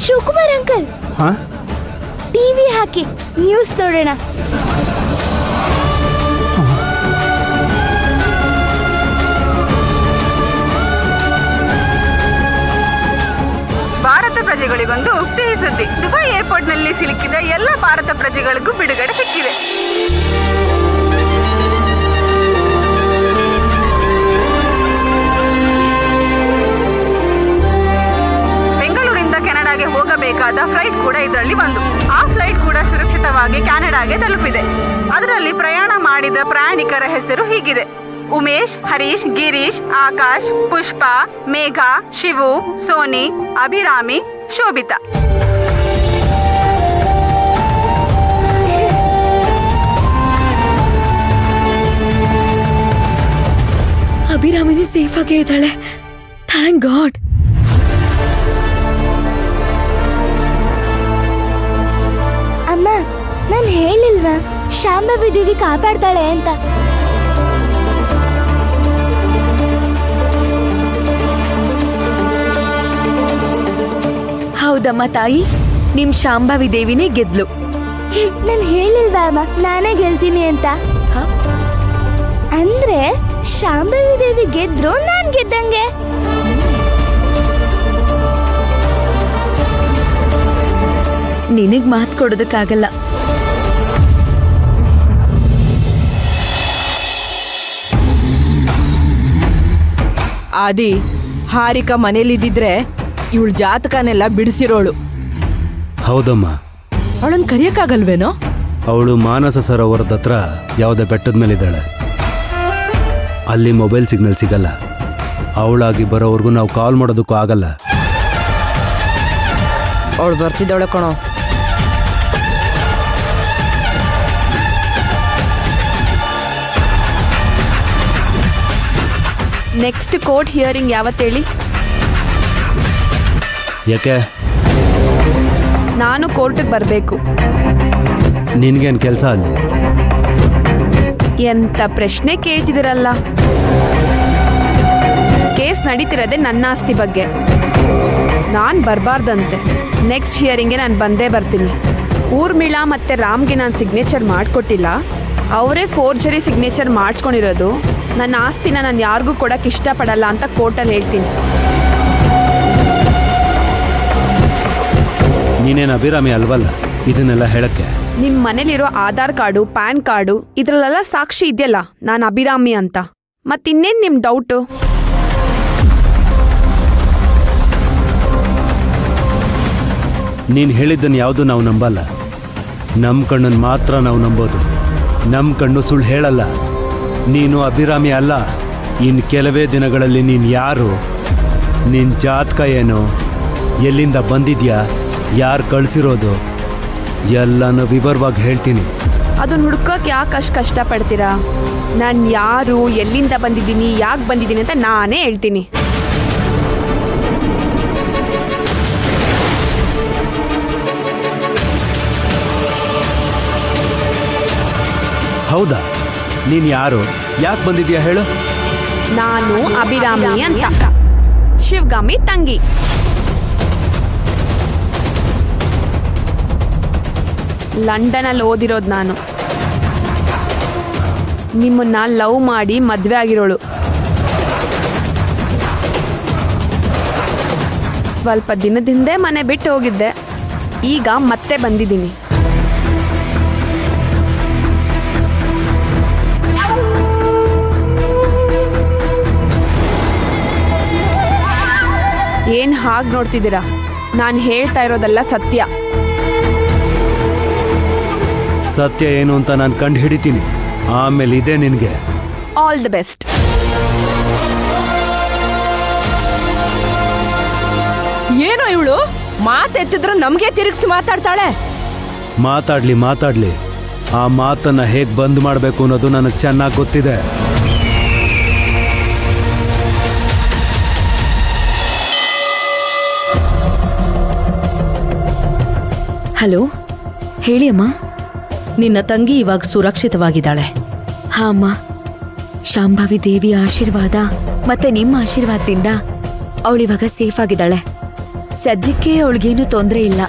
Shivakumar uncle, ಹಾ TV ಹಾಕಿ news ನೋಡೋಣ. ಭಾರತ ಪ್ರಜೆಗಳಿಗೊಂದು ಸಿಹಿ ಸುದ್ದಿ. ದುಬೈ ಏರ್ಪೋರ್ಟ್ ನಲ್ಲಿ ಸಿಲುಕಿದ ಎಲ್ಲ ಭಾರತ ಪ್ರಜೆಗಳಿಗೂ ಬಿಡುಗಡೆ ಸಿಕ್ಕಿದೆ. ಬೆಂಗಳೂರಿಂದ ಕೆನಡಾಗೆ ಹೋಗಬೇಕಾದ ಫ್ಲೈಟ್ ಕೂಡ ಇದರಲ್ಲಿ ಒಂದು. ಆ ಫ್ಲೈಟ್ ಕೂಡ ಸುರಕ್ಷಿತವಾಗಿ ಕೆನಡಾಗೆ ತಲುಪಿದೆ. ಅದರಲ್ಲಿ ಪ್ರಯಾಣ ಮಾಡಿದ ಪ್ರಯಾಣಿಕರ ಹೆಸರು ಹೀಗಿದೆ: ಉಮೇಶ್, ಹರೀಶ್, ಗಿರೀಶ್, ಆಕಾಶ್, ಪುಷ್ಪ, ಮೇಘ, ಶಿವು, ಸೋನಿ, ಅಭಿರಾಮಿ, ಶೋಭಿತಾ. ಅಭಿರಾಮಿನಿ ಸೇಫ್ ಆಗೇ ಇದ್ದಾಳೆ. Thank god. ಅಮ್ಮ, ನಾನು ಹೇಳಿಲ್ವಾ ಶಾಂಭವಿ ದೇವಿ ಕಾಪಾಡ್ತಾಳೆ ಅಂತ? ಹೌದಮ್ಮ ತಾಯಿ, ನಿಮ್ ಶಾಂಭವಿ ದೇವಿನೇ ಗೆದ್ಲು. ನಾನು ಹೇಳಿಲ್ವಾ ಅಮ್ಮ ನಾನೇ ಗೆಲ್ತೀನಿ ಅಂತ? ಅಂದ್ರೆ ಶಾಂಭವಿ ದೇವಿ ಗೆದ್ರು ನಾನ್ ಗೆದ್ದಂಗೆ. ನಿನಗ್ ಮಾತ್ ಕೊಡೋದಕ್ಕಾಗಲ್ಲ. ಆದಿ, ಹಾರಿಕಾ ಮನೇಲಿದ್ದಿದ್ರೆ ಇವಳು ಜಾತಕನೆಲ್ಲ ಬಿಡಿಸಿರೋಳು. ಹೌದಮ್ಮ. ಅವಳನ್ನ ಕರಿಯಕ್ಕಾಗಲ್ವೇನೋ? ಅವಳು ಮಾನಸ ಸರೋವರದ ಹತ್ರ ಯಾವುದೇ ಬೆಟ್ಟದ ಮೇಲಿದ್ದಾಳೆ. ಅಲ್ಲಿ ಮೊಬೈಲ್ ಸಿಗ್ನಲ್ ಸಿಗಲ್ಲ. ಅವಳಾಗಿ ಬರೋವರೆಗೂ ನಾವು ಕಾಲ್ ಮಾಡೋದಕ್ಕೂ ಆಗಲ್ಲ. ಅವಳು ಬರ್ತಿದ್ದಾಳೆ ಕಣೋ. ನೆಕ್ಸ್ಟ್ ಕೋರ್ಟ್ ಹಿಯರಿಂಗ್ ಯಾವತ್ತೇಳಿ? ಯಾಕೆ? ನಾನು ಕೋರ್ಟಿಗೆ ಬರಬೇಕು. ನಿನ್ಗೇನು ಕೆಲಸ ಅಲ್ಲಿ? ಎಂತ ಪ್ರಶ್ನೆ ಕೇಳ್ತಿದಿರಲ್ಲ. ಕೇಸ್ ನಡೀತಿರೋದೆ ನನ್ನ ಆಸ್ತಿ ಬಗ್ಗೆ. ನಾನು ಬರಬಾರ್ದಂತೆ. ನೆಕ್ಸ್ಟ್ ಹಿಯರಿಂಗ್ಗೆ ನಾನು ಬಂದೇ ಬರ್ತೀನಿ. ಊರ್ಮಿಳಾ ಮತ್ತು ರಾಮ್ಗೆ ನಾನು ಸಿಗ್ನೇಚರ್ ಮಾಡಿಕೊಟ್ಟಿಲ್ಲ. ಅವರೇ ಫೋರ್ಜರಿ ಸಿಗ್ನೇಚರ್ ಮಾಡಿಸ್ಕೊಂಡಿರೋದು. ನನ್ನ ಆಸ್ತಿನ ನಾನು ಯಾರಿಗೂ ಕೊಡೋಕ್ಕೆ ಇಷ್ಟಪಡಲ್ಲ ಅಂತ ಕೋರ್ಟಲ್ಲಿ ಹೇಳ್ತೀನಿ. ನೀನೇನು ಅಭಿರಾಮಿ ಅಲ್ವಲ್ಲ ಇದನ್ನೆಲ್ಲ ಹೇಳಕ್ಕೆ? ನಿಮ್ಮ ಮನೇಲಿರೋ ಆಧಾರ್ ಕಾರ್ಡು, ಪ್ಯಾನ್ ಕಾರ್ಡು ಇದರಲ್ಲೆಲ್ಲ ಸಾಕ್ಷಿ ಇದೆಯಲ್ಲ ನಾನು ಅಭಿರಾಮಿ ಅಂತ. ಮತ್ತಿನ್ನೇನು ನಿಮ್ಮ ಡೌಟು? ನೀನು ಹೇಳಿದ್ದನ್ನು ಯಾವುದು ನಾವು ನಂಬಲ್ಲ. ನಮ್ಮ ಕಣ್ಣನ್ನು ಮಾತ್ರ ನಾವು ನಂಬೋದು. ನಮ್ಮ ಕಣ್ಣು ಸುಳ್ಳು ಹೇಳಲ್ಲ. ನೀನು ಅಭಿರಾಮಿ ಅಲ್ಲ. ಇನ್ನು ಕೆಲವೇ ದಿನಗಳಲ್ಲಿ ನೀನು ಯಾರು, ನಿನ್ನ ಜಾತಕ ಏನು, ಎಲ್ಲಿಂದ ಬಂದಿದ್ಯಾ, ಯಾರು ಕಳಿಸಿರೋದು ಎಲ್ಲನೂ ವಿವರವಾಗಿ ಹೇಳ್ತೀನಿ. ಅದನ್ನ ಹುಡ್ಕೋಕೆ ಯಾಕೆ ಅಷ್ಟು ಕಷ್ಟಪಡ್ತೀರಾ? ನಾನು ಯಾರು, ಎಲ್ಲಿಂದ ಬಂದಿದ್ದೀನಿ, ಯಾಕೆ ಬಂದಿದ್ದೀನಿ ಅಂತ ನಾನೇ ಹೇಳ್ತೀನಿ. ಹೌದಾ? ನೀನು ಯಾರು, ಯಾಕೆ ಬಂದಿದ್ಯಾ ಹೇಳು? ನಾನು ಅಭಿರಾಮಿ ಅಂತ, ಶಿವಗಾಮಿ ತಂಗಿ. ಲಂಡನಲ್ಲಿ ಓದಿರೋದು ನಾನು. ನಿಮ್ಮನ್ನ ಲವ್ ಮಾಡಿ ಮದುವೆ ಆಗಿರೋಳು. ಸ್ವಲ್ಪ ದಿನದಿಂದೇ ಮನೆ ಬಿಟ್ಟು ಹೋಗಿದ್ದೆ. ಈಗ ಮತ್ತೆ ಬಂದಿದ್ದೀನಿ. ಏನ್ ಹಾಗೆ ನೋಡ್ತಿದ್ದೀರಾ? ನಾನು ಹೇಳ್ತಾ ಇರೋದೆಲ್ಲ ಸತ್ಯ. ಸತ್ಯ ಏನು ಅಂತ ನಾನು ಕಂಡು ಹಿಡಿತೀನಿ. ಆಮೇಲೆ ಇದೆ ನಿನಗೆ. All the best. ಏನೋ ಇವಳು ಮಾತೆತ್ತಿದ್ರೆ ನಮ್ಗೆ ತಿರುಗಿಸಿ ಮಾತಾಡ್ತಾಳೆ. ಮಾತಾಡ್ಲಿ. ಆ ಮಾತನ್ನ ಹೇಗೆ ಬಂದ್ ಮಾಡಬೇಕು ಅನ್ನೋದು ನನಗೆ ಚೆನ್ನಾಗಿ ಗೊತ್ತಿದೆ. ಹಲೋ, ಹೇಳಿ ಅಮ್ಮ. ನಿನ್ನ ತಂಗಿ ಇವಾಗ ಸುರಕ್ಷಿತವಾಗಿದ್ದಾಳೆ. ಹಾ ಅಮ್ಮ, ಶಾಂಭವಿ ದೇವಿಯ ಆಶೀರ್ವಾದ ಮತ್ತೆ ನಿಮ್ಮ ಆಶೀರ್ವಾದದಿಂದ ಅವಳಿವಾಗ ಸೇಫ್ ಆಗಿದ್ದಾಳೆ. ಸದ್ಯಕ್ಕೆ ಅವಳಿಗೇನು ತೊಂದರೆ ಇಲ್ಲ.